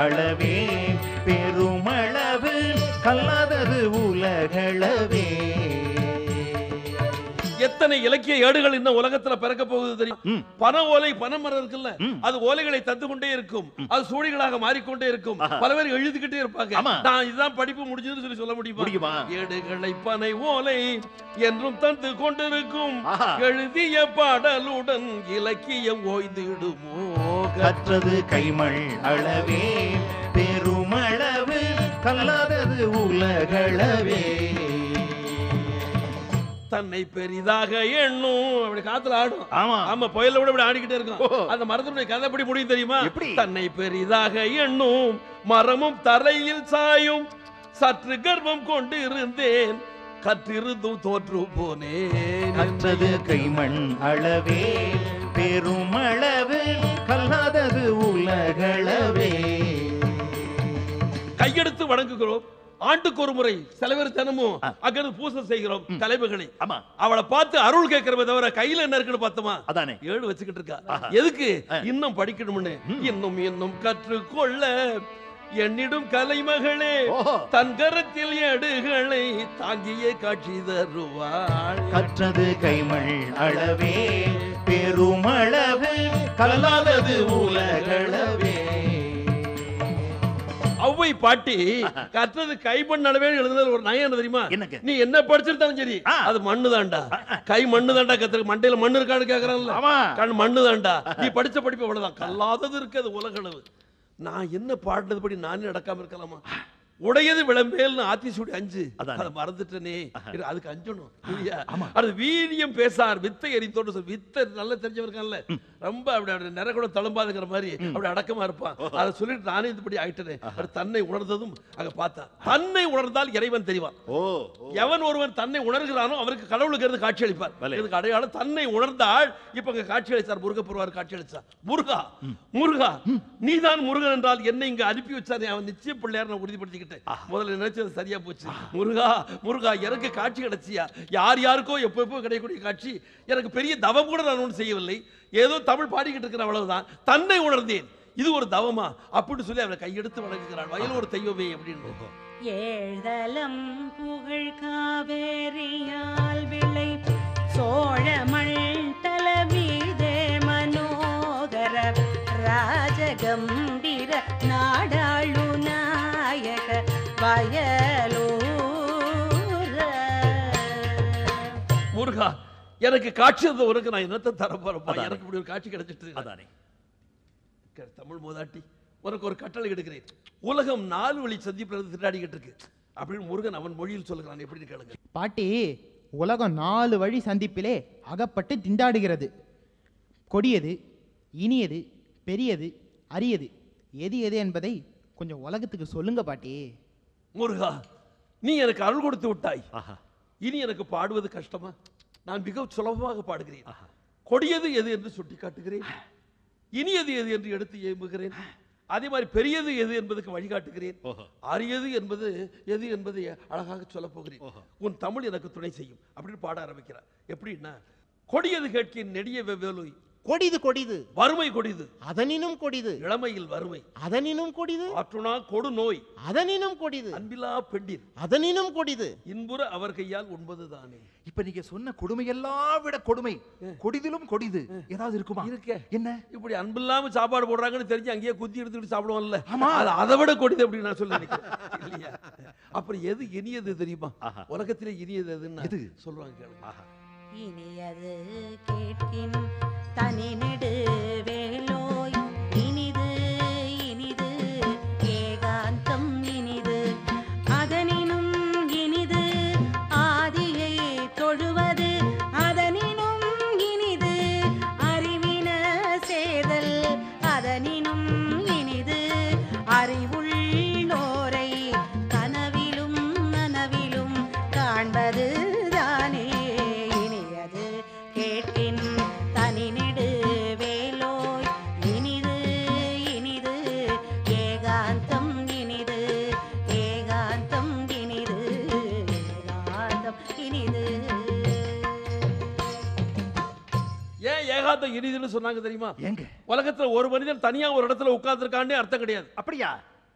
அளவே பெருமளவு கல்லாதது உலகளவே. எத்தனை இலக்கிய ஏடுகள் இந்த உலகத்துல பிறக்க போகுது தெரியும். பனை ஓலை, பனைமரம் இருக்குல்ல, அது ஓலைகளை தந்து கொண்டே இருக்கும், அது சூழிகளாக மாறிக்கொண்டே இருக்கும். பல பேர் எழுதிக்கிட்டே இருப்பாங்க. நான் இதுதான் படிப்பு முடிஞ்சதுன்னு சொல்லி சொல்ல முடியுமா? ஏடுகளை பனை ஓலை என்றும் தந்து கொண்டிருக்கும், எழுதிய பாடலுடன் இலக்கியம் ஓய்ந்திடுமோ. கற்றது கைமள் அளவே பெருமளவு கல்லாதது உலகளவே. தன்னை பெரிதாக எண்ணும் அப்படி காத்துல ஆடும். ஆமா, புயல விட ஆடிக்கிட்டே இருக்கும். அந்த மரத்தினுடைய கதை எப்படி முடியும் தெரியுமா? தன்னை பெரிதாக எண்ணும் மரமும் தரையில் சாயும், சற்று கர்வம் கொண்டு இருந்தேன் கற்றிருந்தும் தோற்று போனேன். கற்றது கைமண் அளவே பெருமளவு கல்லாதது உலகளவே. கையெடுத்து வணங்குகிறோம். ஆண்டுக்கு ஒரு முறை சிலவர் தினமும் அங்கிருந்து பூசை செய்கிறோம் தலைவர்களை. அவளை பார்த்து அருள் கேட்கிறவ தவிர கையில என்ன இருக்குன்னு பார்த்தோமா? அதானே 7 வச்சுக்கிட்டு இருக்கா. எதுக்கு? இன்னும் படிக்கணும்னு, இன்னும் இன்னும் கற்றுக்கொள்ள என்னிடும் கலைமகளே தன் கரத்தில் ஏடுகளை தாங்கிய காட்சி தருவாள். கற்றது கைமள் அளவே பெருமளவு கல்லாதது உலகளவே. அவ்வை பாட்டி கற்றது கைமண் அளவே எழுதுனது ஒரு நயம் என்ன தெரியுமா? நீ என்ன படிச்சிருந்தாலும் சரி அது மண்ணு தாண்டா, கை மண்ணு தாண்டா. கத்துற மண்டையில மண்ணு இருக்கான்னு கேக்குறான்ல, கண் மண்ணு தாண்டா. நீ படிச்ச படிப்பு அவ்வளவுதான், கல்லாதது இருக்கு அது உலகளவு. நான் என்ன பாடுறது படி நானே நடக்காம இருக்கலாமா? உடையது விளம்பேல்னு ஆத்திசூடி 5 அதை மறந்துட்டனே, அதுக்கு அஞ்சணும் இல்லையா? அது வீரியம் பேசார் வித்தை எரித்தோடு சொல். வித்தை நல்லா தெரிஞ்சவர்கான்ல, ரொம்ப அப்படி நிற கூட தழும்பாதுங்கிற மாதிரி அப்படி அடக்கமா இருப்பான். அதை சொல்லிட்டு நானே இதுபடி ஆயிட்டேன். தன்னை உணர்ந்ததும் அங்க பார்த்தா, தன்னை உணர்ந்தால் இறைவன் தெரிவான். எவன் ஒருவன் தன்னை உணர்கிறானோ அவருக்கு கடவுளுக்கு இருந்து காட்சி அளிப்பார். இதுக்கு அடையாளம் தன்னை உணர்ந்தால். இப்ப அங்க காட்சி அளித்தார், முருகப்பெருமார் காட்சி அளித்தார். முருகா முருகா நீதான் முருகன் என்றால் என்னை இங்க அனுப்பி வச்சாரு. அவன் நிச்சய பிள்ளையார் நான் உறுதிப்படுத்திக்கிட்டேன். முதல்ல நினைச்சது சரியா போச்சு. முருகா முருகா எனக்கு காட்சி கிடைச்சியா? யார் யாருக்கோ எப்போ கிடைக்கக்கூடிய காட்சி. எனக்கு பெரிய தவம் கூட நான் ஒன்றும் செய்யவில்லை, ஏதோ தமிழ் பாடிக்கிட்டு இருக்கிற அவ்வளவுதான். தன்னை உணர்ந்தேன், இது ஒரு தவமா அப்படின்னு சொல்லி அவரை கையெடுத்து வணங்குகிறாள். வயல் ஒரு தெய்வமே அப்படின்னு. ஏழ்தலம் புகழ் காவேரியால் விளை சோழமள் தலமீதே மனோகர ராஜகம்பீர நாடாளு நாயக வயலூர. முருகா எனக்கு காட்சி உனக்கு நான் என்னத்தை தரப்போறப்பா? எனக்கு இப்படி ஒரு காட்சி கிடைச்சிட்டு அதானே. தமிழ் மூதாட்டி உனக்கு ஒரு கட்டளை எடுக்கிறேன். உலகம் 4 வழி சந்திப்பிலிருந்து திண்டாடிக்கிட்டு இருக்கு அப்படின்னு முருகன் அவன் மொழியில் சொல்லுகிறான். எப்படின்னு கேளுங்க பாட்டி. உலகம் 4 வழி சந்திப்பிலே அகப்பட்டு திண்டாடுகிறது. கொடியது, இனியது, பெரியது, அரியது எது எது என்பதை கொஞ்சம் உலகத்துக்கு சொல்லுங்க பாட்டி. முருகா நீ எனக்கு அருள் கொடுத்து விட்டாய். இனி எனக்கு பாடுவது கஷ்டமா? நான் மிக சுலபமாக பாடுகிறேன். கொடியது எது என்று சுட்டி காட்டுகிறேன், இனியது எது என்று எடுத்து ஏம்புகிறேன். அதே மாதிரி பெரியது எது என்பதற்கு வழிகாட்டுகிறேன். அரியது என்பது எது என்பதை அழகாக சொல்ல போகிறேன். உன் தமிழ் எனக்கு துணை செய்யும் அப்படின்னு பாட ஆரம்பிக்கிறார். எப்படின்னா, கொடியது கேட்கின் நெடிய வெவ்வேலு. கொடிது கொடிது வறுமை கொடிது, அதனினும் கொடிது. இளமையில் வறுமை அதனினும் கொடிது. ஆற்றுனா கொடு நோய், அதனினும் கொடிது. அன்பிலா பெண்டிர், அதனினும் கொடிது. இன்புற அவர் கையால் உண்பதுதானே. இப்ப நீங்க சொன்ன கொடுமையெல்லாம் விட கொடுமை கொடிதிலும் கொடிது ஏதாவது இருக்குமா? இருக்க என்ன இப்படி அன்பில்லாம சாப்பாடு போடுறாங்கன்னு தெரிஞ்சு அங்கேயே குத்தி எடுத்துக்கிட்டு சாப்பிடுவோம்ல, அதை விட கொடிது அப்படின்னு நான் சொல்ல நினைக்கிறேன். அப்புறம் எது இனியது தெரியுமா? உலகத்திலே இனியது எதுன்னு சொல்லுவாங்க கேளுங்க. இனியது கேட்கின் தனி நெடு வேலோய், இனிது இனிது ஏகாந்தம் இனிது, அதனினும் இனிது ஆதியை தொழுவது, அதனினும் இனிது அறிவின சேதல், அதனினும் இனிது அறிவுள்ளோரை கனவிலும் நனவிலும் காண்பது தானே. இனியது கேட்கின் தனி நெடு வேலோய், ஏகாந்தம் இனிதுன்னு சொன்னாங்க தெரியுமா? எங்க உலகத்துல ஒரு மனிதன் தனியா ஒரு இடத்துல உட்கார்ந்துருக்கானே அர்த்தம் கிடையாது. அப்படியா?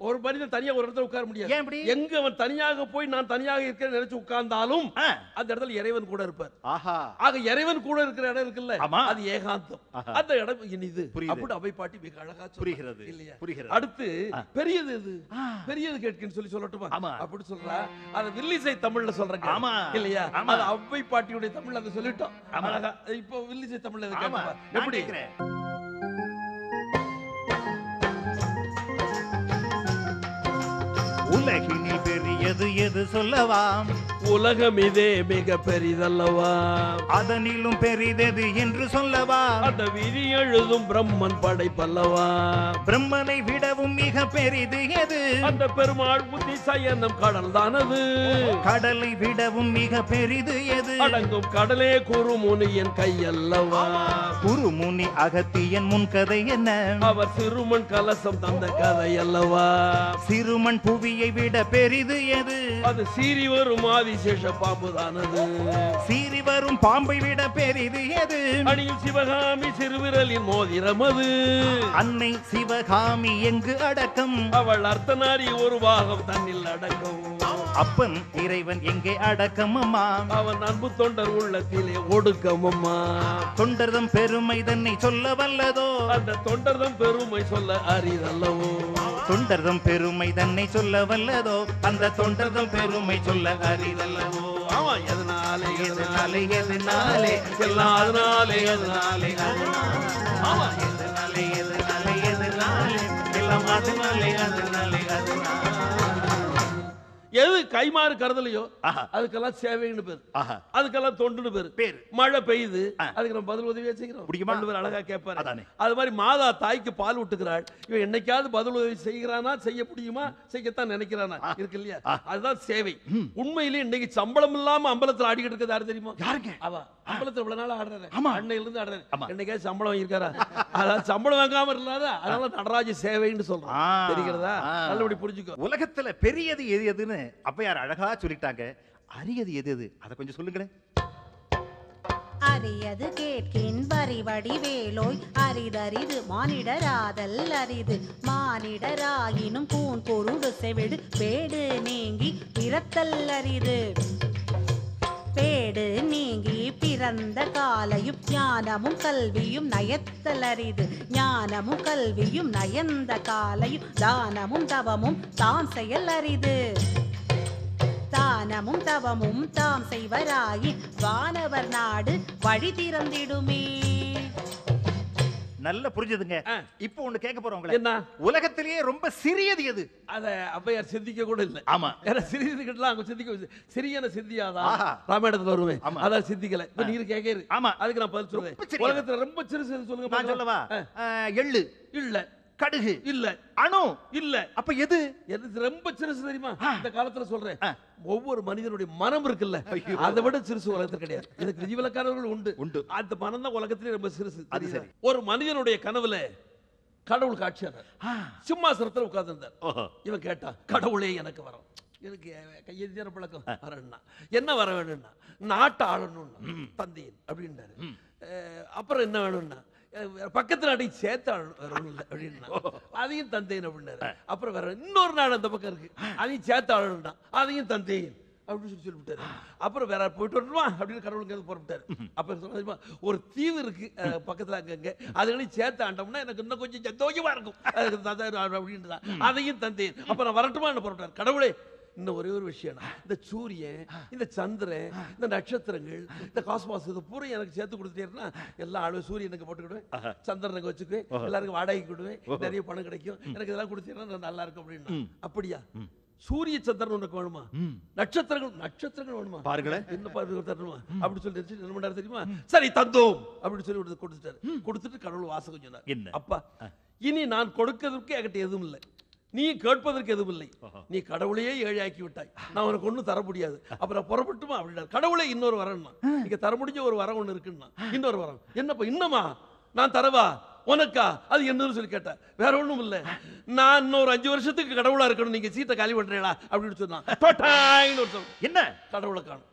ஒரு மனிதன் தனியா ஒரு இடத்துல உட்கார முடியாது. ஏன் அப்படி? எங்க அவன் தனியாக போய் நான் தனியாக இருக்கிறேன்னு நினைச்சு உட்கார்ந்தாலும் அந்த இடத்துல இறைவன் கூட இருப்பார். ஆஹா. ஆக இறைவன் கூட இருக்கிற இடம் இருக்குல்ல, அது ஏகாந்தம். அந்த இடம் இனிது. அப்படி அவை பாட்டி மிக அழகா புரிகிறது இல்லையா? புரிகிறது. அடுத்து பெரியது எது? பெரியது கேட்கின்னு சொல்லட்டுமா? அப்படி சொல்றா. அது வில்லிசை தமிழ்ல சொல்றேன் இல்லையா? அது அவை பாட்டியுடைய தமிழ்ல அதை சொல்லிட்டோம். அழகா இப்போ வில்லிசை தமிழ்ல எது கேட்பா? எப்படி? உலகினில் பெரியது எது சொல்லவாம்? உலகம் இதே மிக பெரிதல்லவா? அதனிலும் பெரிதெது என்று சொல்லவா? அந்த விதி எழுதும் பிரம்மன் படைப்பல்லவா? பிரம்மனை விடவும் மிக பெரிது எது? அந்த பெருமாள் புத்தி சயனம் கடல் தானது. கடலை விடவும் மிக பெரிது எது? அடங்கும் கடலே குருமுனியின் கையல்லவா? குருமுனி அகத்தியன் முன் கதை என்ன? அவர் சிறுமன் கலசம் தந்த கதை அல்லவா? சிறுமன் புவியை விட பெரிது எது? அது சீறி வரும் ஆதிசேஷ பாம்பு தானது. சீறி வரும் பாம்பை விட பெரிது எது? அணியும் சிவகாமி சிறுவிரலின் மோதிரம் அது. அன்னை சிவகாமி எங்கு அடக்கம்? அவள் அர்த்தநாரி ஒரு பாகம் தன்னில் அடக்கம். அப்பன் இறைவன் எங்கே அடக்கம் அம்மா? அவன் அன்பு தொண்டர் உள்ளத்திலே ஒடுக்கம் அம்மா. தொண்டர்தம் பெருமை தன்னை சொல்ல வல்லதோ? அந்த தொண்டர்தம் பெருமை சொல்ல அரிதல்லவோ? தொண்டர்தம் பெருமை தன்னை சொல்ல வல்லதோ? அந்த தொண்டர்தம் பெருமை சொல்ல அரிதல்லவோ? ஆமா. எதனாலே எதனாலே எதனாலே எல்லாம் அதனாலே எதனாலே ஆமா. எதனாலே எதனாலே எதனாலே எல்லாம் அதனாலே அதனாலே அதனாலே. எது கைமாறு கருதலையோ அதுக்கெல்லாம் சேவைன்னு பேரு, அதுக்கெல்லாம் தொண்டுன்னு பேரு. மழை பெய்யுது, அதுக்கு நம்ம பதில் உதவியா செய்கிறோம். அழகா கேட்பாரு. அது மாதிரி மாதா தாய்க்கு பால் விட்டுக்கிறாள். இவன் என்னைக்காவது பதில் உதவி செய்கிறானா? செய்ய முடியுமா? செய்யத்தான் நினைக்கிறானா? இருக்கு இல்லையா? அதுதான் சேவை. உண்மையிலேயே இன்னைக்கு சம்பளம் இல்லாம அம்பலத்துல ஆடிக்கிட்டு இருக்கிறது யாரு தெரியுமா? யாருங்க? அவ அம்பலத்துல இவ்வளவு நாள் ஆடுறாரு. அன்னையில இருந்து ஆடுறாரு. என்னைக்காவது சம்பளம் வாங்கியிருக்காரா? அதாவது சம்பளம் வாங்காம இல்லாத அதனால நடராஜ சேவைன்னு சொல்றோம். தெரிகிறதா? நல்லபடி புரிஞ்சுக்கோ. உலகத்துல பெரியது எது எதுன்னு அப்பையார் அழகா சொல்லிட்டாங்க. அரியது எது எது? அதை கொஞ்சம் சொல்லுங்களேன். அரியது கேட்கின் வரிவடி வேலோய் அரிதரிது மானிடராதல் அரிது. மானிடராயினும் கூன் பொருடு செவிடு பேடு நீங்கி பிறத்தல் அரிது. பேடு நீங்கி பிறந்த காலையும் ஞானமும் கல்வியும் நயத்தல் அரிது. ஞானமும் கல்வியும் நயந்த காலையும் தானமும் தவமும் தாம் செயல் அரிது. தானமும் தவமும் தாம் செய்வராயின் வானவர் நாடு வழி திறந்திடுமே. நல்ல புரிஞ்சதுங்க. இப்போ ஒண்ணு கேட்க போறோம். என்ன? உலகத்திலேயே ரொம்ப சிறியது எது? அத அப்பையார் சிந்திக்க கூட இல்ல. ஆமா. ஏன்னா சிறியது கிட்டலாம் அங்க சிந்திக்க சிறியன சிந்தியாதா ராமாயணத்துல வருவேன். அதான் சிந்திக்கல. இப்ப நீங்க கேக்குறீங்க. ஆமா. அதுக்கு நான் பதில் சொல்றேன். உலகத்துல ரொம்ப சிறுசு சொல்லுங்க. நான் சொல்லவா? எள்ளு இல்ல. கடுகு இல்ல. அணு இல்ல. அப்ப எது? எது ரொம்ப சிறுசு தெரியுமா? இந்த காலத்துல சொல்றேன். ஒவ்வொரு மனிதனுடைய மனம் இருக்குல்ல, அதை விட சிறுசு உலகத்துல கிடையாது. இதுக்கு விதிவிலக்காரர்கள் உண்டு. அந்த மனம் தான் உலகத்திலே ரொம்ப சிறுசு. ஒரு மனிதனுடைய கனவுல கடவுள் காட்சியானார். சிம்மாசனத்துல உட்கார்ந்து இருந்தார். இவன் கேட்டான், கடவுளே எனக்கு வரும், எனக்கு கையெழுதிய பழக்கம் வரணும்னா என்ன வர வேணும்னா நாட்டை ஆளணும்னா தந்தையின் அப்படின்றாரு. அப்புறம் என்ன வேணும்னா பக்கத்து நாட்டையும் சேர்த்து ஆளணும் அப்படின்னா அதையும் தந்தையின் அப்படின்னாரு. அப்புறம் வேற இன்னொரு நாடு அந்த பக்கம் இருக்கு, அதையும் சேர்த்து ஆளணும்னா அதையும் தந்தையின் அப்படின்னு சொல்லிவிட்டாரு. அப்புறம் வேற போயிட்டு வரணுமா அப்படின்னு கடவுளுக்கு புறப்பட்டாரு. அப்ப ஒரு தீவு இருக்கு பக்கத்துல அங்கங்க, அதுகளையும் சேர்த்து ஆண்டோம்னா எனக்கு இன்னும் கொஞ்சம் சந்தோஷமா இருக்கும் அப்படின்னு அதையும் தந்தேன். அப்ப நான் வரட்டுமா என்ன புறப்பட்டாரு. கடவுளே இன்னும் ஒரே ஒரு விஷயம், இந்த சூரியன், இந்த சந்திரன், இந்த நட்சத்திரங்கள், இந்த காஸ்மாஸ், இது பூரா எனக்கு சேர்த்து கொடுத்துட்டேன்னா எல்லா அளவு சூரியனுக்கு போட்டுக்கிடுவேன், சந்திரனுக்கு வச்சுக்குவேன், எல்லாருக்கும் வாடகைக்கு கொடுவேன், நிறைய பணம் கிடைக்கும், எனக்கு இதெல்லாம் கொடுத்தீங்கன்னா நல்லா இருக்கும் அப்படின்னு. அப்படியா? சூரிய சந்திரன் உனக்கு வேணுமா? நட்சத்திரங்கள் வேணுமா? பாருங்களேன் என்ன தரணுமா அப்படி சொல்லி என்ன பண்ணாரு தெரியுமா? சரி தந்தோம் அப்படின்னு சொல்லி கொடுத்துட்டாரு. கொடுத்துட்டு கடவுள் வாசகம் சொன்னார், அப்பா இனி நான் கொடுக்கிறதுக்கு என்கிட்ட எதுவும் இல்லை, நீ கேட்பதற்கு எதுவும் இல்லை, நீ கடவுளையே ஏழையாக்கி விட்டாய், நான் உனக்கு ஒன்றும் தர முடியாது, அப்புறம் புறப்பட்டுமா அப்படின்னா. கடவுளே இன்னொரு வரம்னா, நீங்க தர முடிஞ்ச ஒரு வரம் ஒன்று இருக்குன்னா, இன்னொரு வரம் என்னப்பா? இன்னமா நான் தரவா உனக்கா? அது என்னன்னு சொல்லி கேட்டேன். வேற ஒண்ணும் இல்ல, நான் இன்னொரு 5 வருஷத்துக்கு கடவுளா இருக்கணும், நீங்க சீட்டை காலி பண்றீங்களா அப்படின்னு சொன்னா என்ன கடவுளை காணும்.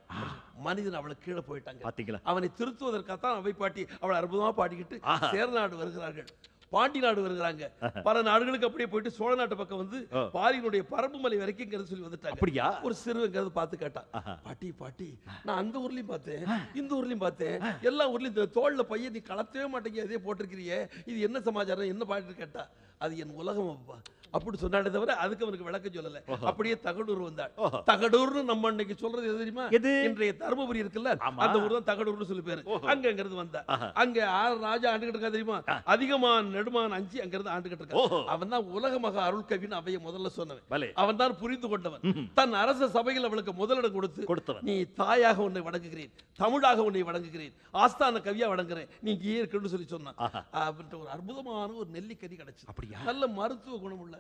மனிதன் அவளை கீழே போயிட்டாங்க. பாத்தீங்களா? அவனை திருத்துவதற்காகத்தான் அவை பாட்டி அவளை அற்புதமா பாடிக்கிட்டு சேர்நாடு வருகிறார்கள், பாண்டி நாடு வருகிறாங்க. பல நாடுகளுக்கு அப்படியே போயிட்டு சோழ நாட்டு பக்கம் வந்து பாரியினுடைய பரம்பு மலை வரைக்கும் சொல்லி வந்துட்டாங்க. அப்படியா? ஒரு சிறுவங்கிறது பார்த்து கேட்டான், பாட்டி பாட்டி நான் அந்த ஊர்லயும் பார்த்தேன், இந்த ஊர்லயும் பார்த்தேன், எல்லா ஊர்லயும் தோல்ல பையன் நீ கலத்தவே மாட்டேங்க, அதே போட்டிருக்கிறியே, இது என்ன சமாச்சாரம், என்ன பாட்டு கேட்டா, அது என் உலகம் அப்பா அப்படி சொன்னாலே தவிர அதுக்கு அவனுக்கு விளக்கம் சொல்லல. அப்படியே தகடூர் வந்தாள். தகடூர்னு நம்ம அன்னைக்கு சொல்றது எது தெரியுமா? இன்றைய தர்மபுரி இருக்குல்ல, அந்த ஊர் தான் தகடூர்னு சொல்லி பேரு. அங்கிறது வந்தா அங்க ராஜா ஆண்டுகிட்டு இருக்கா தெரியுமா? அதிகமான நெடுமான் அஞ்சி அங்கிருந்து ஆண்டுகிட்டு இருக்கா. அவன் தான் உலக மகா அருள் கவின்னு அவைய முதல்ல சொன்னவன். அவன் தான் புரிந்து கொண்டவன். தன் அரச சபையில் அவளுக்கு முதலிடம் கொடுத்தவன். நீ தாயாக உன்னை வணங்குகிறேன், தமிழாக உன்னை வணங்குகிறேன், ஆஸ்தான கவியா வணங்குறேன், நீ இங்கே இருக்குன்னு சொல்லி சொன்னான். ஒரு அற்புதமான ஒரு நெல்லிக்கனி கிடைச்சு. அப்படியா? நல்ல மருத்துவ குணம் உள்ள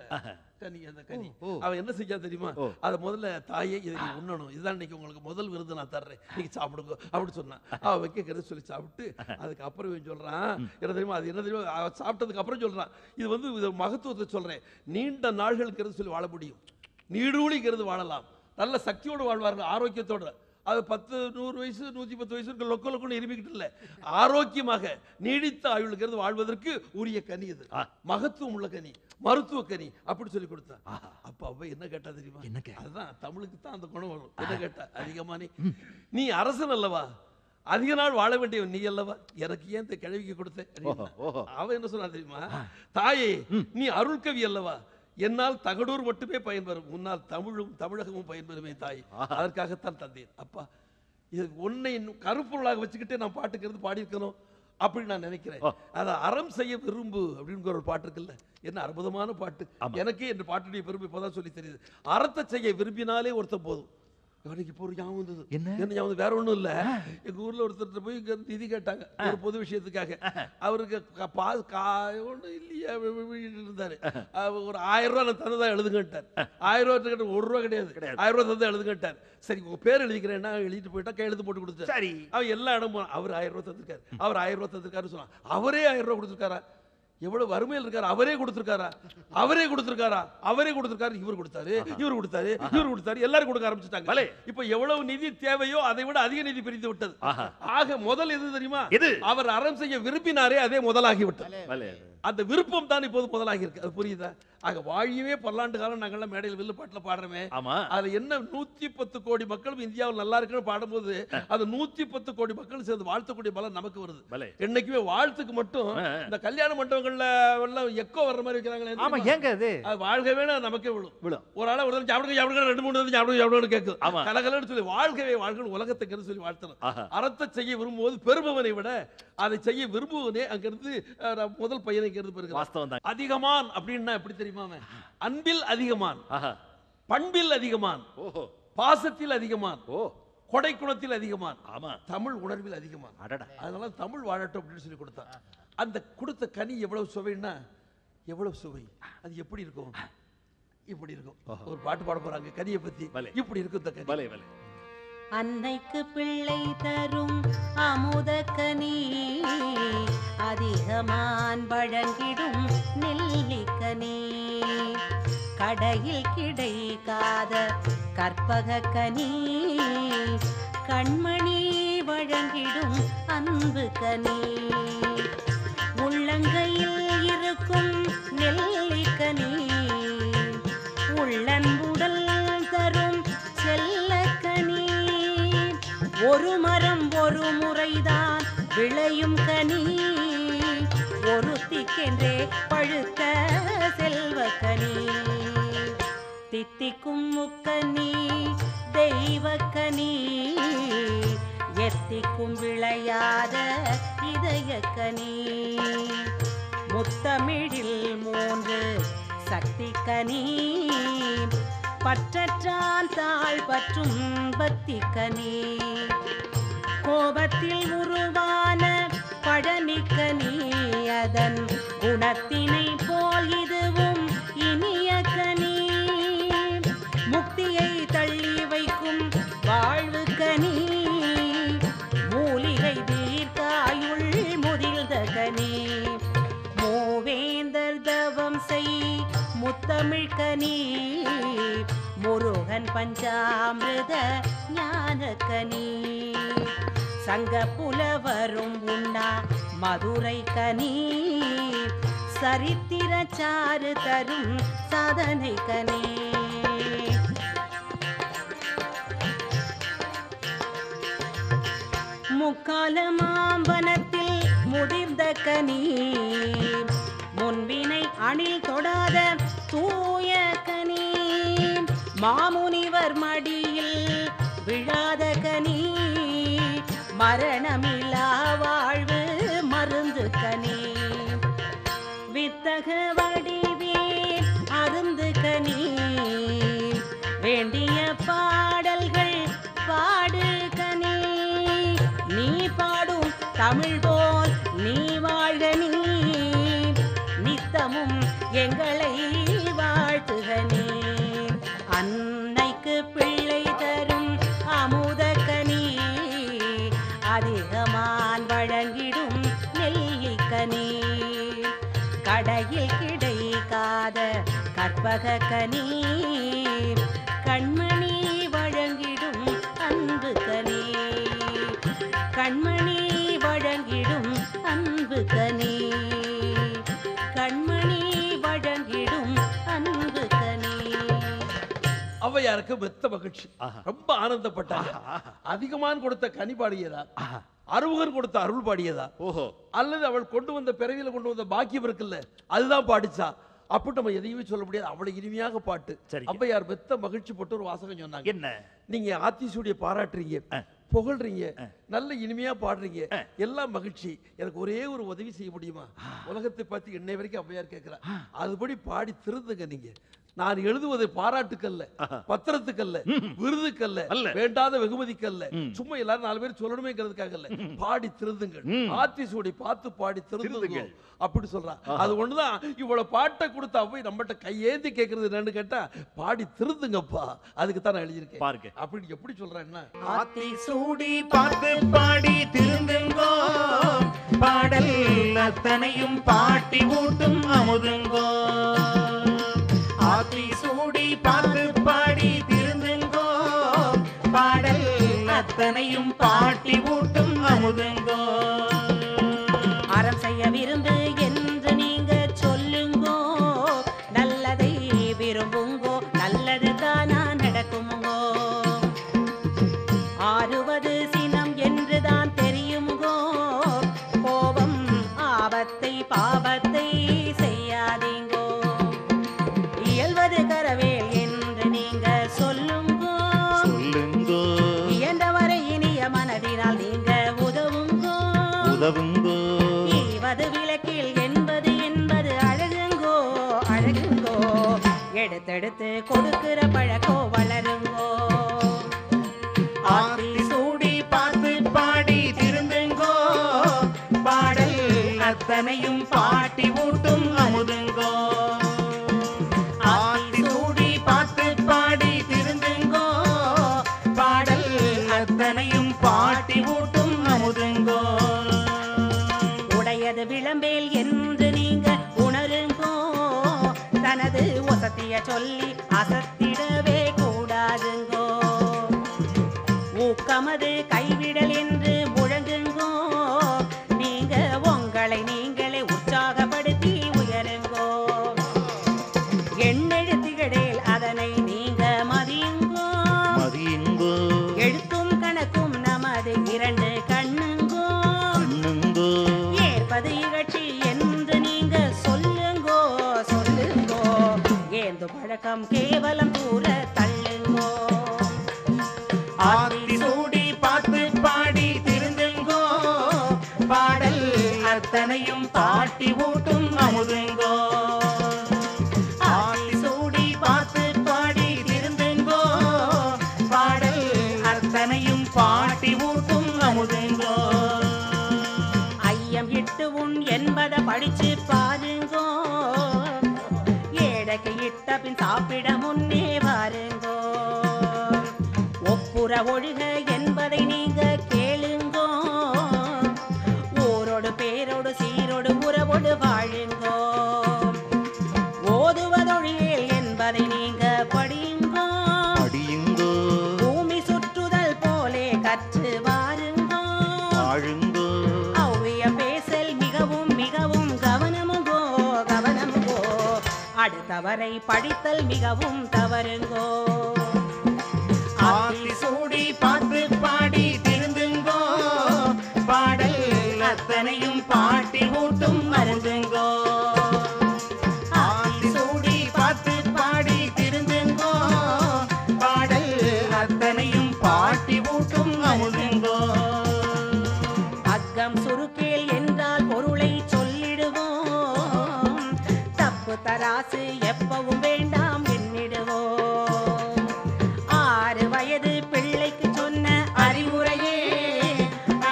கனி. அந்த கனி அவன் என்ன செஞ்சா தெரியுமா? அத முதல்ல தாயே இதை நீ உண்ணணும், இதுதான் இன்னைக்கு உங்களுக்கு முதல் விருது நான் தர்றேன், நீங்க சாப்பிடுங்க அப்படி சொன்னான். அவன் வைக்கிறது சொல்லி சாப்பிட்டு அதுக்கு அப்புறம் இவன் சொல்றான் என்ன தெரியுமா? அது என்ன தெரியுமா? சாப்பிட்டதுக்கு அப்புறம் சொல்றான், இது வந்து இது மகத்துவத்தை சொல்றேன், நீண்ட நாள்களுக்கு சொல்லி வாழ முடியும், நீடூழிக்கிறது வாழலாம், நல்ல சக்தியோடு வாழ்வார்கள், ஆரோக்கியத்தோடு. அது 10 100 வயசு 110 வயசு லொக்கலுக்குன்னு இருமிக்கிட்டு இல்லை, ஆரோக்கியமாக நீடித்த ஆயுளுங்கிறது வாழ்வதற்கு உரிய கனி. இது மகத்துவம் உள்ள கனி, மருத்துவ கனி அப்படி சொல்லி கொடுத்தான். அப்ப அவ என்ன கேட்டா தெரியுமா? அதுதான் தமிழுக்கு தான் அந்த குணம் வரும். என்ன கேட்டா? அதிகமானே நீ அரசன் அல்லவா, அதிக நாள் வாழ வேண்டியவன் நீ அல்லவா, எனக்கு ஏன் இந்த கிழவிக்கு கொடுத்த? அவன் என்ன சொன்னா தெரியுமா? தாயே நீ அருள்கவி அல்லவா, என்னால் தகடூர் மட்டுமே பயன்பெறும், உன்னால் தமிழும் தமிழகமும் பயன்பெறுமே தாய், அதற்காகத்தான் தந்தேன். அப்பா இது உன்னை கருப்பொருளாக வச்சுக்கிட்டே நான் பாட்டுக்கிறது பாடியிருக்கணும் அப்படி நான் நினைக்கிறேன். அதை அறம் செய்ய விரும்பு அப்படிங்கிற ஒரு பாட்டு இருக்குல்ல, என்ன அற்புதமான பாட்டு. எனக்கே இந்த பாட்டுடைய பெருமை இப்போதான் சொல்லி தெரியுது. அறத்தை செய்ய விரும்பினாலே ஒருத்தன் போதும். எனக்கு இப்போ ஒரு ஞாபகம் வந்தது. என்ன ஞாபகம்? வேற ஒன்றும் இல்லை, எங்கள் ஊரில் ஒருத்தர் போய் நிதி கேட்டாங்க ஒரு பொது விஷயத்துக்காக. அவருக்கு ஒன்றும் இல்லையா இருந்தாரு. ஒரு 1000 ரூபா நான் தந்ததா எழுதுங்கட்டார். 1000 ரூபா கேட்ட 1 ரூபா கிடையாது, 1000 ரூபா தந்தா எழுதுங்கட்டார். சரி உங்க பேர் எழுதிக்கிறேன்னா எழுதிட்டு போயிட்டா கையெழுத்து போட்டு கொடுத்தாரு. சரி அவன் எல்லா இடமும் அவர் 1000 ரூபா தந்திருக்காரு, அவர் 1000 ரூபா தந்திருக்காருன்னு சொன்னான். அவரே 1000 ரூபா கொடுத்துருக்காரா? எவ்வளவு வறுமையில் இருக்காரு, அவரே கொடுத்திருக்காரா? அவரே கொடுத்திருக்காரா? அவரே கொடுத்திருக்காரு. இவர் கொடுத்தாரு, இவர் கொடுத்தாரு, இவர் கொடுத்தாரு, எல்லாரும் கொடுக்க ஆரம்பிச்சுட்டாங்க. இப்ப எவ்வளவு நிதி தேவையோ அதை விட அதிக நிதி பிரித்து விட்டது. ஆக முதல் எது தெரியுமா? அவர் அறம் செய்ய விரும்பினாரே அதே முதலாகி விட்டது. அந்த விருப்பம் தான் இப்போது முதலாகி இருக்கு. அது புரியுதா? ஆக வாழியவே பல்லாண்டு காலம் நாங்கள்லாம் மேடையில் வில்லு பாட்டில் பாடுறோமே, அதுல என்ன 110 கோடி மக்களும் இந்தியாவில் நல்லா இருக்குன்னு பாடும்போது அது 110 கோடி மக்கள் சேர்ந்து வாழ்த்தக்கூடிய பலம் நமக்கு வருது. என்னைக்குமே வாழ்த்துக்கு மட்டும் இந்த கல்யாண மண்டபங்கள்ல எல்லாம் எக்கோ வர்ற மாதிரி வைக்கிறாங்களே, ஆமா ஏங்க அது வாழ்கவே நமக்கே விழும். ஒரு ஆள ஒரு சாப்பிடுங்க சாப்பிடுங்க 2 3 சாப்பிடுங்க கேட்கும் கலகலன்னு சொல்லி வாழ்கவே வாழ்க்கை உலகத்துக்கு சொல்லி வாழ்த்தணும். அறத்தை செய்ய விரும்புவது பெருமவனை விட அதை செய்ய விரும்புவதே அங்கிருந்து முதல் பையனை அதிகமான் அப்படின்னா எப்படி தெரியுமா? அன்பில் அதிகமான், பண்பில் அதிகமான், பாசத்தில் அதிகமான், கொடை குணத்தில் அதிகமான், தமிழ் உணர்வில் அதிகமான். அதனால தமிழ் வாழட்டும் அப்படின்னு சொல்லி கொடுத்தான். அந்த கொடுத்த கனி எவ்வளவு சுவைன்னா எவ்வளவு சுவை, அது எப்படி இருக்கும்? இப்படி இருக்கும். ஒரு பாட்டு பாட போறாங்க கனியை பத்தி, இப்படி இருக்கும் இந்த கனி. அன்னைக்கு பிள்ளை தரும் அமுத கனி, அதிகமான் வழங்கிடும் நெல்லிக்கனி, கடையில் கிடைக்காத கற்பக கனி, கண்மணி வழங்கிடும் அன்பு கனி, உள்ளங்கையில் இருக்கும் நெல்லிக்கனி, உள்ளன்புடல் தரும் செல்லக்கனி, ஒரு மரம் ஒரு முறைதான் விளையும் கனி, ஒருத்திக்கென்றே பழுத்த செல்வக்கனி, தித்திக்கும் முக்கனி தெய்வக்கனி, எத்திக்கும் விளையாத இதயக்கனி, முத்தமிழில் 3 சக்தி கனி, பற்றற்றான் தாழ் பற்றும் பக்தி கனி, கோபத்தில் உருவான பழனிக்கனி, அதன் குணத்தினை போல் இதுவும் இனிய கனி, முக்தியை தள்ளி வைக்கும் வாழ்வு கனி, மூலிகை தீர்க்காயுள் முதிர்ந்த கனி, மூவேந்தர் தவம் செய் முத்தமிழ் கனி, முருகன் பஞ்சாமிருத ஞானக்கனி சங்க புலவரும் உண்ணா மதுரை கனி சரித்திர சாறு தரும் சாதனை கனி முக்கால மாம்பனத்தில் முதிர்ந்த கனி முன்பினை அணில் தொடாத தூய கனி மாமுனிவர் மடியில் விழாத கனி மரணமில்லா வாழ்வு மருந்து கனி வித்தக வடிவில் அருந்து கனி வேண்டிய பாடல்கள் பாடு கனி நீ பாடும் தமிழ் போல் நீ வாழ்க நீ நித்தமும் எங்களை வாழ்த்துக நீ அன்னைக்கு பிள்ளை தரும் அமுதக்கனி அதிகமான் வழங்கிடும் நெல்லிக்கனி கடையில் கிடைக்காத கற்பக கனி கண்மணி வழங்கிடும் அன்பு கனி கண்மணி வழங்கிடும் அன்பு கனி கண்மணி வழங்கிடும் அன்பு கனி ஔவையாருக்கு மெத்த மகிழ்ச்சி, ரொம்ப ஆனந்தப்பட்டாங்க. அதிகமான் கொடுத்த கனி பாடியதா, அருவுகன் கொடுத்த அருள் பாடியதா, ஓஹோ, அல்லது அவள் கொண்டு வந்த பிறவியில கொண்டு வந்த பாக்கியம் இருக்குல்ல அதுதான் பாடிச்சா அப்படி நம்ம எதையுமே சொல்ல முடியாது. அவ்வளவு இனிமையாக பாட்டு. ஔவையார் மெத்த மகிழ்ச்சி போட்டு ஒரு வாசகம் சொன்னாங்க. என்ன? நீங்க ஆத்திசூடிய பாராட்டுறீங்க, புகழ்றீங்க, நல்ல இனிமையா பாடுறீங்க, எல்லாம் மகிழ்ச்சி. எனக்கு ஒரே ஒரு உதவி செய்ய முடியுமா? உலகத்தை பார்த்து என்னை வரைக்கும் ஔவையார் கேட்கிறா, அதுபடி பாடி திருந்துங்க. நீங்க நான் எழுதுவது பாராட்டுக்கல்ல, பத்திரத்துக்கல்ல, விருதுக்கல்ல, வேண்டாத வெகுமதிக்கல்ல, சும்மா எல்லாரும் 4 பேர் சொல்லணுமேங்கிறதுக்காக பாடி திருந்துங்கள், ஆத்திசூடி பார்த்து பாடி திருந்துங்க அப்படி சொல்றா. அது ஒண்ணுதான் இவ்வளவு பாட்டை கொடுத்த அவ்வை நம்மகிட்ட கையேந்தி கேட்கறது என்னன்னு கேட்டா, பாடி திருந்துங்கப்பா, அதுக்கு தான் நான் எழுதியிருக்கேன் பாருங்க. அப்படி எப்படி சொல்றேன்னா, ஆத்திசூடி பார்த்து பாடி திருந்துங்கோ, பாடல் அத்தனையும் பாட்டி ஊட்டும் அமுதுங்கோ. ஆத்திசூடி பார்த்து பாடி திருந்துங்கோ, பாடல் அத்தனையும் பாட்டி ஊட்டும் அமுதுங்கோ. அறம் செய்ய விரும்பு என்று நீங்க சொல்லுங்கோ, நல்லதை விரும்புங்கோ, நல்லது தானா நடக்குமுங்கோ. ஆறுவது சினம் என்றுதான் தெரியுங்கோ, கோபம் ஆபத்தை பாவத்தை செய்யாதீங்கோ. இயல்வது கரவேல் என்று நீங்க சொல்லுங்கோ, இயன்றவரை இனிய மனதினால் நீங்க உதவுங்கோ. ஈவது விளக்கில் என்பது என்பது அழகுங்கோ அழகுங்கோ, எடுத்தெடுத்து கொடுக்கிற பழக்கோ வளருங்கோ. ஆத்திசூடி பார்த்து பாடி திருந்துங்கோ, பாடல் அத்தனையும் பாட்டி ஊட்டும் அமுதுங்கோ. ஆத்திசூடி பார்த்து பாடி திருந்துங்கோ, பாடல் அத்தனையும் பாட்டி ஊட்டும் அமுதுங்கோ. உடையது விளம்பேல் என்று நீங்க உணருங்கோ, தனது ஒசத்திய சொல்லி அசத்திடவே கூடாதுங்கோ. ஊக்கமது கைவிடல் என்று முழங்குங்கோ, நீங்க உங்களை நீங்களே உற்சாகப்படுத்தி உயருங்கோ. எண்ணெழுத்துகளில் அதனை நீங்க மதியுங்கோ, எழுத்தும் கணக்கும் நமது 2 கண்ணுங்கோ. ஏற்பது இகழ்ச்சி என்று நீங்க சொல்லுங்கோ சொல்லுங்கோ, ஏந்து பழக்கம் கேவலம் தூர தள்ளுங்கோ. ஆத்திசூடி பார்த்து பாடி திருந்துங்கோ, பாடல் அத்தனையும் பாட்டி ஊட்டும் அமுதுங்கோ. ஆத்திசூடி பார்த்து பாடி திருந்துங்கோ, பாடல் அத்தனையும் பாட்டி ஊட்டும் அமுதுங்கோ. ஐயம் இட்டு உன் என்பதை படிச்சு பாருங்கோ, ஏழைக்கு இட்ட பின் சாப்பிட முன்னே பாருங்கோ. ஒப்புற ஒழுக என்பதை நீங்க கேளுங்கோ, ஊரோடு பேரோடு சீரோடு உறவோடு வாழுங்கோ. ஓதுவதொழியேல் என்பதை நீங்க படியுங்கோ, புலவரை படித்தல் மிகவும் தவறுங்கோ. ஆத்தி சூடி பார்த்து பாடி திருந்துங்கோ, பாடல் அத்தனையும் பாட்டி ஊட்டும் மருந்துங்கோ. ஆத்தி சூடி பார்த்து பாடி திருந்துங்கோ, பாடல் அத்தனையும் பாட்டி ஊட்டும் மருந்துங்கோ. அக்கம் சுருக்கேல் என்றால் பொருளை சொல்லிடுவோம், தப்பு தராசு எப்பவும் வேண்டாம் எண்ணிடுவோம். 6 வயது பிள்ளைக்கு சொன்ன அறிவுரையே,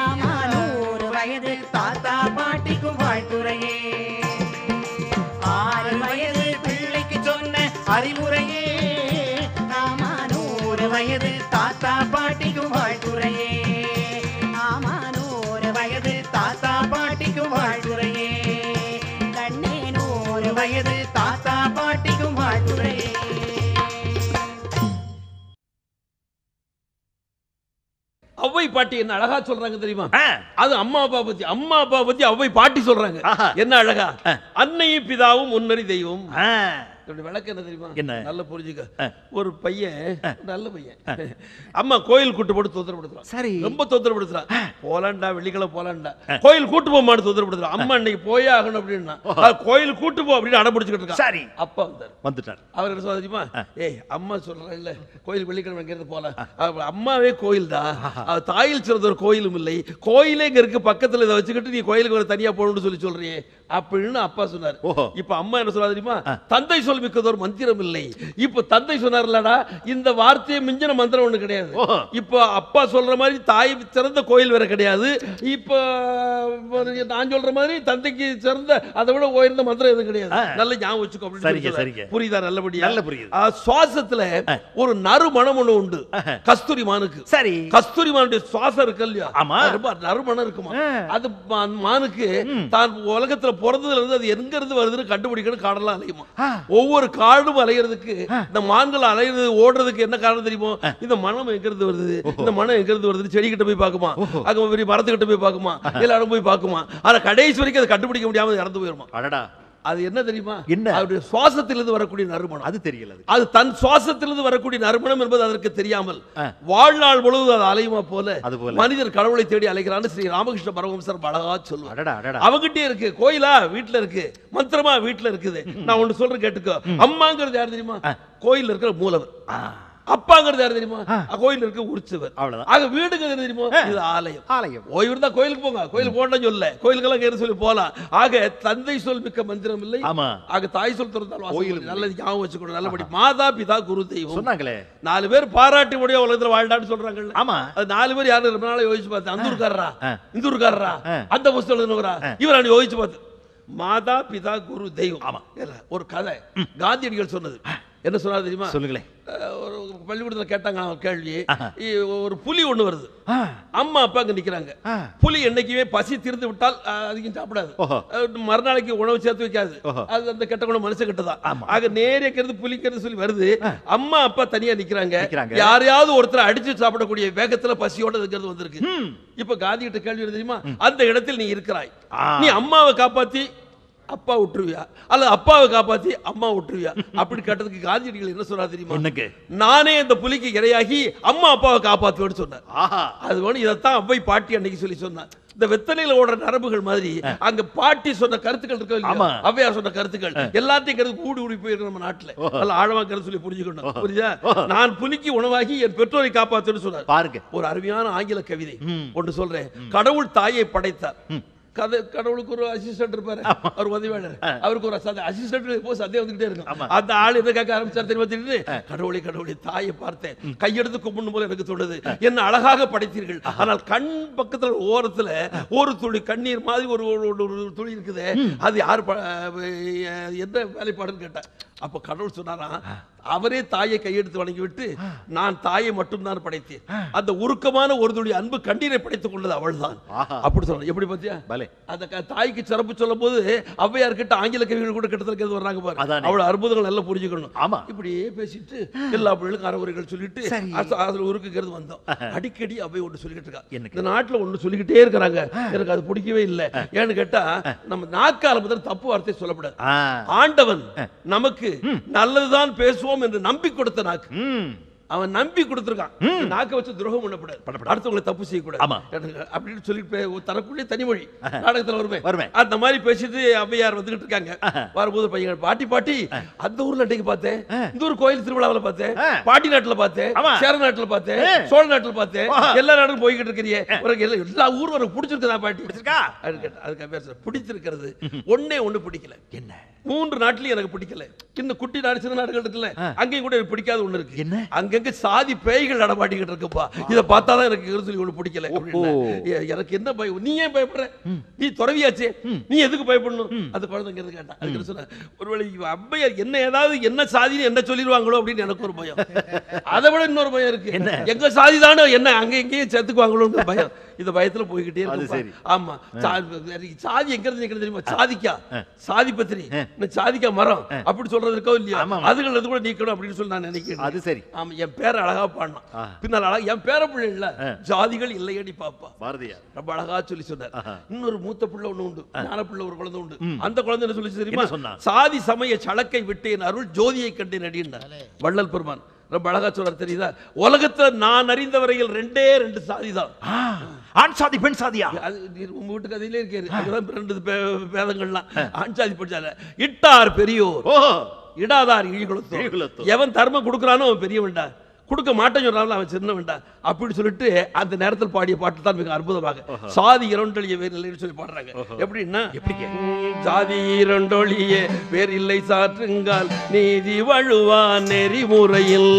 ஆமா 100 வயது தாத்தா பாட்டிக்கும் வாழ்த்துரையே. 6 வயது பிள்ளைக்கு சொன்ன அறிவுரையே, ஆமா 100 வயது தாத்தா பாட்டிக்கும் வாழ்த்துரையே. ஆமா 100 வயது தாத்தா பாட்டிக்கும் வாழ்த்துரையே. கண்ணே 100 வயது தாத்தா பாட்டிக்கும் வாழ்த்துரையே. அவ்வை பாட்டி என்ன அழகா சொல்றாங்க தெரியுமா? அது அம்மா அப்பா பத்தி அவ்வை பாட்டி சொல்றாங்க. என்ன அழகா, அன்னையும் பிதாவும் முன்னறி தெய்வம். விளக்கு என்ன தெரியுமா? என்ன நல்ல புரிஞ்சுக்க. ஒரு பையன், நல்ல பையன், அம்மா கோயில் கூட்டு போட்டு தொந்தரப்படுத்துறான். சரி, ரொம்ப தொந்தரப்படுத்துறான். போலாண்டா, வெள்ளிக்கிழமை போலாண்டா, கோயில் கூட்டு போக மாட்டு தொந்தரப்படுத்துறான். அம்மா இன்னைக்கு போயே ஆகணும் அப்படின்னா கோயில் கூட்டு போ அப்படின்னு அடம்பிடிச்சுக்கிட்டு இருக்கான். சரி, அப்பா வந்துட்டார். அவர் என்ன சொல்ல தெரியுமா? ஏய், அம்மா சொல்றேன் இல்ல, கோயில் வெள்ளிக்கிழமை எங்கிறது போல. அம்மாவே கோயில் தான், தாயில் சிறந்த ஒரு கோயிலும் இல்லை, கோயிலே இங்க இருக்கு பக்கத்துல, இதை வச்சுக்கிட்டு நீ கோயிலுக்கு ஒரு தனியா போகணும்னு சொல்றியே அப்படின்னு அப்பா சொன்னார். இப்ப அம்மா என்ன சொல்ல தெரியுமா? தந்தை சொல் மிக்கதொரு மந்திரம் இல்லை. இப்ப தந்தை சொன்னார்லடா, இந்த வார்த்தையை மிஞ்சின மந்திரம் ஒண்ணு கிடையாது. இப்ப அப்பா சொல்ற மாதிரி தாய் சிறந்த கோயில் வேற கிடையாது. இப்ப நான் சொல்ற மாதிரி தந்தைக்கு சிறந்த அதை விட உயர்ந்த மந்திரம் எதுவும் கிடையாது. நல்ல ஞாபகம் வச்சுக்கோ. புரியுதா? நல்லபடியா சுவாசத்துல ஒரு நறுமணம் ஒண்ணு உண்டு கஸ்தூரிமானுக்கு. சரி, கஸ்தூரிமானுடைய சுவாசம் இருக்கு இல்லையா? ரொம்ப நறுமணம் இருக்குமா. அது மானுக்கு தான் உலகத்துல பிறந்ததுல இருந்து அது எங்க இருந்து வருதுன்னு கண்டுபிடிக்கணும். காடெல்லாம் அலையுமா. ஒவ்வொரு காடும் அலையிறதுக்கு, இந்த மான்கள் அலையிறது ஓடுறதுக்கு என்ன காரணம் தெரியுமோ? இந்த மனம் எங்க இருந்து வருது, இந்த மனம் எங்க இருந்து வருது, செடி கிட்ட போய் பாக்குமா, அங்க பெரிய மரத்துக்கிட்ட போய் பாக்குமா, எல்லாரும் போய் பாக்குமா. ஆனா கடைசி வரைக்கும் அதை கண்டுபிடிக்க முடியாம இறந்து போயிருமா. அடடா, அது என்ன தெரியுமா? என்ன? அவருடைய சுவாசத்திலிருந்து வரக்கூடிய நறுமணம். அது தெரியல. அது தன் சுவாசத்திலிருந்து வரக்கூடிய நறுமணம் என்பது அதற்கு தெரியாமல் வாழ்நாள் முழுவதும் அது அலையுமா போல மனிதர் கடவுளை தேடி அலைகிறான்னு ஸ்ரீ ராமகிருஷ்ண பரமஹம்சர் அழகா சொல்லுவார். அவங்கிட்டே இருக்கு கோயிலா, வீட்டுல இருக்கு, மந்திரமா வீட்டுல இருக்குது. நான் ஒண்ணு சொல்றேன் கேட்டுக்கோ. அம்மாங்கிறது யாரு தெரியுமா? கோயில் இருக்கிற மூலவர். அப்பாங்கிறது யாரு தெரியுமா? கோயில் இருக்க உற்சவர். அவ்வளவுதான். ஆக வீடுங்கிறது தெரியுமா? இது ஆலயம். ஆலயம் ஓய்வு இருந்தா கோயிலுக்கு போங்க, கோயில் போன சொல்ல, கோயிலுக்கெல்லாம் கேட்டு சொல்லி போலாம். ஆக தந்தை சொல் மிக்க மந்திரம் இல்லை. ஆக தாய் சொல் திறந்தாலும் கோயில். நல்லது ஞாபகம் வச்சுக்கணும். நல்லபடி மாதா பிதா குரு தெய்வம் சொன்னாங்களே. 4 பேர் பாராட்டி முடிய உலகத்துல வாழ்ந்தான்னு சொல்றாங்க. ஆமா, அது 4 பேர் யாரு? ரொம்ப நாளா யோசிச்சு பார்த்தேன். அந்தூர்காரரா, இந்தூர்காரரா, அந்த புஸ்தகம் எழுதுனவரா, இவர் யோசிச்சு பார்த்து மாதா பிதா குரு தெய்வம். ஆமா, ஒரு கதை காந்தியடிகள் சொன்னது. என்ன சொன்னார் தெரியுமா? சொல்லுங்களேன். ஒரு பள்ளிக்கூடத்தில் கேட்டாங்க கேள்வி. ஒரு புலி ஒண்ணு வருது, அம்மா அப்பா அங்க நிக்கிறாங்க. புலி என்னைக்குமே பசி தீர்ந்து விட்டால் அதிகம் சாப்பிடாது, மறுநாளைக்கு உணவு சேர்த்து வைக்காது. அது அந்த கெட்ட குணம் மனுஷ கெட்டதான். ஆக நேரக்கிறது புலிக்கிறது சொல்லி வருது. அம்மா அப்பா தனியா நிக்கிறாங்க. யாரையாவது ஒருத்தர் அடிச்சு சாப்பிடக்கூடிய வேகத்துல பசியோட இருக்கிறது வந்திருக்கு. இப்ப காந்தி கிட்ட கேள்வி தெரியுமா? அந்த இடத்தில் நீ இருக்கிறாய், நீ அம்மாவை காப்பாத்தி அப்பா விட்டுருவியா, அல்ல அப்பாவை காப்பாத்தி அம்மா விட்டுருவியா? அப்படி கேட்டதுக்கு காந்தியடிகள் என்ன சொன்னார் தெரியுமா? நானே இந்த புலிக்கு இரையாகி அம்மா அப்பாவை காப்பாத்துவேன்னு சொன்னார். அது வேணும். இதைத்தான் அவ்வை பாட்டி அன்னைக்கு சொல்லி சொன்னார். இந்த வெத்தலையில ஓடுற நரம்புகள் மாதிரி அங்க பாட்டி சொன்ன கருத்துக்கள் இருக்கு, அவ்வையார் சொன்ன கருத்துக்கள் எல்லாத்தையும் கருத்து கூடி கூடி போயிருக்கு நம்ம நாட்டுல. நல்ல ஆழமா கருத்து சொல்லி புரிஞ்சுக்கணும். புரியுதா? நான் புலிக்கு உணவாகி என் பெற்றோரை காப்பாத்துன்னு சொன்னார். பாருங்க, ஒரு அருமையான ஆங்கில கவிதை ஒன்று சொல்றேன். கடவுள் தாயை படைத்தார். கடவுளுக்கு ஒரு அசிஸ்டன்ட் இருப்பாரு, அவர் உதவியாளர். அவருக்கு ஒரு அசிஸ்டன்ட் போது சந்தேகம் வந்துகிட்டே இருக்கும். அந்த ஆள் என்ன கேட்க ஆரம்பிச்சார் தெரியுமா? கடவுளை கடவுளை தாயை பார்த்தேன், கையெடுத்து கும்பிடணும் போல எனக்கு தோணுது. என்ன அழகாக படைத்தீர்கள், ஆனால் கண் பக்கத்துல ஓரத்துல ஒரு துளி கண்ணீர் மாதிரி ஒரு துளி இருக்குது. அது யார் என்ன வேலைப்பாடுன்னு கேட்டேன். அப்ப கடவுள் சொன்னாரா, அவரே தாயை கையெடுத்து வணங்கி விட்டு நான் தாயை மட்டும்தான் படைத்தேன், அந்த உருக்கமான ஒரு துளி அன்பு கண்ணீரை படைத்துக் கொண்டது அவள் தான். அப்படி சொல்ற. எப்படி பாத்தியா? அந்த தாய்க்கு சிறப்பு சொல்லும் போது ஔவையார் கிட்ட ஆங்கில கவிகள் கூட கிட்டத்தட்ட வர்றாங்க பாரு. அவ்வளவு அற்புதங்கள் எல்லாம் புரிஞ்சுக்கணும். ஆமா, இப்படியே பேசிட்டு எல்லா பிள்ளைகளுக்கும் அறவுரைகள் சொல்லிட்டு அதுல உருக்குங்கிறது வந்தோம். அடிக்கடி அவை ஒன்று சொல்லிக்கிட்டு இருக்கா. இந்த நாட்டுல ஒண்ணு சொல்லிக்கிட்டே இருக்கிறாங்க. எனக்கு அது பிடிக்கவே இல்லை. ஏன்னு கேட்டா, நம்ம நாக்கால முதல் தப்பு வார்த்தை சொல்லக்கூடாது. ஆண்டவன் நமக்கு நாக்கு நல்லதுதான் பேசுவோம் என்று நம்பி கொடுத்த நாக்கு. அவன் நம்பி கொடுத்திருக்கான். நாக்க வச்சு துரோகம் பண்ணப்படாது, அடுத்தவங்களை தப்பு செய்யக்கூடாது அப்படின்னு சொல்லிட்டு தனக்குள்ளே தனிமொழி நாடகத்துல வருமே. அந்த மாதிரி பேசிட்டு அவ்வையார் வந்துகிட்டு இருக்காங்க. வரும்போது பையன் பாட்டி அந்த ஊர்ல அன்றைக்கு பார்த்தேன், இந்த ஊர் கோயில் திருவிழாவில் பார்த்தேன், பாட்டி நாட்டுல பார்த்தேன், சேர நாட்டுல பார்த்தேன், சோழ நாட்டுல பார்த்தேன், எல்லா நாடும் போய்கிட்டு இருக்கிறியே, எல்லா ஊரும் உனக்கு பிடிச்சிருக்கா பாட்டி? பிடிச்சிருக்கா? அதுக்கு பிடிச்சிருக்கிறது ஒன்னே ஒண்ணு பிடிக்கல. என்ன? 3 நாட்டிலும் எனக்கு பிடிக்கல. இன்னும் குட்டி நாடு சின்ன நாடுகள் இருக்குல்ல, அங்கேயும் கூட எனக்கு பிடிக்காத ஒண்ணு இருக்கு. என்ன? அங்கங்க சாதி பேய்கள் நடமாட்டிக்கிட்டு இருக்குப்பா. இதை பார்த்தாதான் எனக்கு சொல்லி ஒண்ணு பிடிக்கல. எனக்கு என்ன பயம்? நீ ஏன் பயப்படுற? நீ துறவியாச்சே, நீ எதுக்கு பயப்படணும்? அது குழந்தைங்க எது கேட்டா அதுக்கு சொன்ன, ஒருவேளை அவ்வையார் என்ன ஏதாவது என்ன சாதின்னு என்ன சொல்லிடுவாங்களோ அப்படின்னு எனக்கு ஒரு பயம். அதை விட இன்னொரு பயம் இருக்கு. எங்க சாதி தானே என்ன அங்க எங்கேயும் சேர்த்துக்குவாங்களோங்கிற பயம். இந்த பயத்துல போய்கிட்டே இருக்கு. ஆமா, சாதி எங்க இருந்து தெரியுமா? சாதிக்கா, சாதி பத்திரி, சாதிக்கா மரம் அப்படி சொல்றது இருக்கோ இல்லையா? அதுகள் கூட நீக்கணும் அப்படின்னு சொல்லி நான் நினைக்கிறேன். அது சரி. ஆமா, என் பேரை அழகா பாடினான். பின்னால் அழகா என் பேர பிள்ளை இல்ல, ஜாதிகள் இல்லையடி பாப்பா பாரதியார் ரொம்ப அழகா சொல்லி சொன்னார். இன்னொரு மூத்த பிள்ளை ஒண்ணு உண்டு, ஞான பிள்ளை ஒரு குழந்தை உண்டு. அந்த குழந்தை என்ன சொல்லி தெரியுமா? சாதி சமய சளக்கை விட்டேன் அருள் ஜோதியை கண்டேன் அடினார் வள்ளல் பெருமான். ரொம்ப அழகா சொல்றாரு தெரியுதா? உலகத்துல நான் அறிந்த வரையில் 2 சாதி தான். ஆண் சாதி பெண் சாதியா? உங்க வீட்டு கதையிலே இருக்காரு. அதுதான் 2 பேதங்கள்லாம். ஆண் சாதி பெண் சாதி. இட்டார் பெரியோர், இடாதார் இழிகுலத்தோ. எவன் தர்மம் கொடுக்குறானோ அவன் பெரியவன்டா, கொடுக்க மாட்டேன்னு சொன்னாலும் அவன் சின்னவன்டா அப்படி சொல்லிட்டு அந்த நேரத்தில் பாடிய பாட்டு தான் மிக அற்புதமாக சாதி இரண்டொழிய வேறு இல்லைன்னு சொல்லி பாடுறாங்க. எப்படின்னா, சாதி இரண்டொழிய வேறு இல்லை சாற்றுங்கால் நீதி வழுவா நெறிமுறையில்,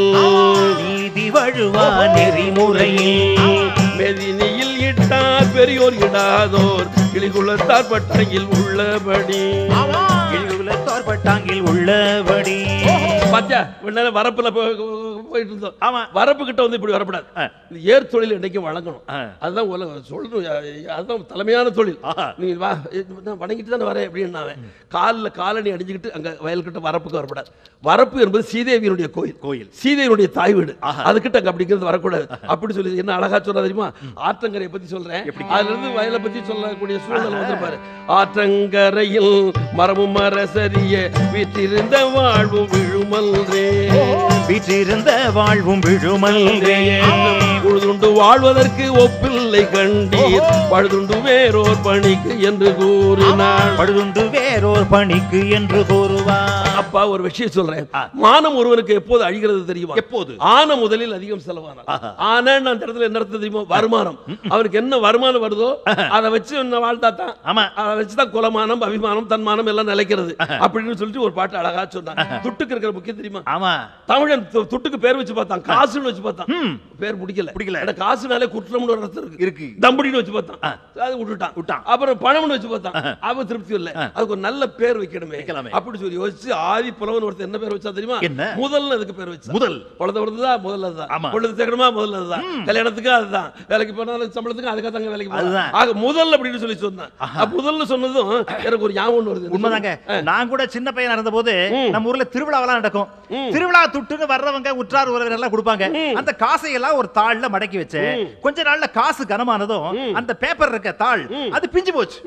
நீதி வழுவா நெறிமுறையில் மெதினியில் இட்டார் பெரியோர் இடாதோர் கிளிகுலத்தார் பட்டாங்கில் உள்ளபடி, கிளிகுலத்தார் பட்டாங்கில் உள்ளபடி. பாத்தியா, வரப்புல போயிட்டு இருந்தோம். ஆமா, வரப்பு கிட்ட வந்து இப்படி வரப்படாது. ஏர் தொழில் இன்னைக்கு வழங்கணும். அதுதான் உலகம் சொல்லணும். அதுதான் தலைமையான தொழில். நீ வா வணங்கிட்டு தானே வரேன் அப்படின்னா காலில் காலணி அடிச்சுக்கிட்டு அங்க வயல்கிட்ட வரப்புக்கு வரப்படாது. வரப்பு என்பது சீதேவியினுடைய கோயில், சீதேவியினுடைய தாய் வீடு. அதுக்கிட்ட அங்க அப்படிங்கிறது வரக்கூடாது அப்படி சொல்லி என்ன அழகா சொல்ற தெரியுமா? ஆற்றங்கரையை பத்தி சொல்றேன், அதுல இருந்து வயலை பத்தி சொல்லக்கூடிய சூழல் வந்திருப்பாரு. ஆற்றங்கரையில் மரமும் மரசரிய வீற்றிருந்த வாழ்வும் விழுமல்ரே, வீற்றிருந்த வாழ்வும் விழுமல்ரே, உழுதுண்டு வாழ்வதற்கு ஒப்பில்லை கண்டீர், பழுதுண்டு வேறோர் பணிக்கு என்று கூறினார், பழுதுண்டு வேறோர் பணிக்கு என்று கூறுவார். அப்பா ஒரு விஷயம் சொல்றேன், மானம் ஒருவனுக்கு எப்போது அழிகிறது தெரியுமா? எப்போது? ஆன முதலில் அதிகம் செலவானார். ஆன அந்த இடத்துல என்ன அர்த்தம் தெரியுமா? வருமானம். அவனுக்கு என்ன வருமானம் வருதோ அதை வச்சு வாழ்த்தா தான். ஆமா, அதை வச்சுதான் குலமானம் அபிமானம் தன்மானம் எல்லாம் நிலைக்கிறது அப்படின்னு சொல்லிட்டு ஒரு பாட்டு அழகா சொன்னாங்க. துட்டுக்கு இருக்கிற முக்கியம் தெரியுமா? ஆமா, தமிழன் துட்டுக்கு பேர் வச்சு பார்த்தான், காசுன்னு வச்சு பார்த்தான், பேர் பிடிக்கல. காசுனாலே குற்றம்னு ஒரு அர்த்தம் இருக்கு. தம்படின்னு வச்சு பார்த்தான், அது விட்டுட்டான். அப்புறம் பணம்னு வச்சு பார்த்தான், அவன் திருப்தி இல்லை. அதுக்கு ஒரு நல்ல பேர் வைக்கணுமே அப்படி சொல்லி யோசிச்சு ஆதி புலவன் ஒருத்தர் என்ன பேர் வச்சா தெரியுமா? முதல்னு அதுக்கு பேர் வச்சா. முதல் குழந்தை வருதுதான் முதல்ல அதுதான், பொழுது சேர்க்கணுமா முதல்ல அதுதான், கல்யாணத்துக்கு அதுதான், வேலைக்கு போனாலும் சம்பளத்துக்கு அதுக்காக தாங்க வேலைக்கு போகலாம். ஆக முதல் அப்படின்னு சொல்லி சொன்னான். முதல்ல சொன்னதும் எனக்கு ஒரு ஞாபகம் வருது. உண்மைதாங்க. நான் கூட சின்ன பையனா இருந்த போது நம்ம ஊர்ல திருவிழாவெல்லாம் நடக்கும். திருவிழா துட்டுன்னு வர்றவங்க உற்றார் உறவினர் எல்லாம் கொடுப்பாங்க. அந்த காசை எல்லாம் ஒரு தாள்ல மடக்கி வச்சு கொஞ்ச நாள்ல காசு கனமானதும் அந்த பேப்பர் இருக்க தாள் அது பிஞ்சு போச்சு.